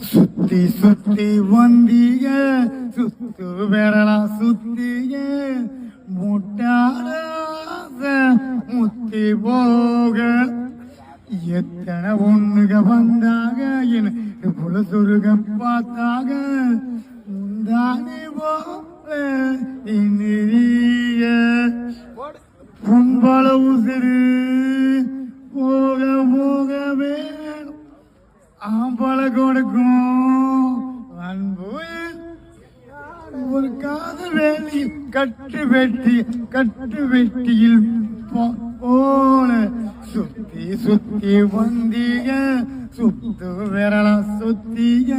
சுத்தி சுத்தி வந்தீங்க சுத்து விரலா சுத்திய முட்டாள முத்தி போக எத்தனை ஒண்ணுக வந்தாக எனக்கு புல சொருக பார்த்தாக முந்தானே போல இனிய பொம்பள உசிறு போக போக வேணும் ஆம்பள கொடுக்கும் அன்பு ஒரு காதல் வேலி கட்டு வெட்டியில் போல சுத்தி சுத்தி வந்தீங்க சுத்து விரல சுத்திய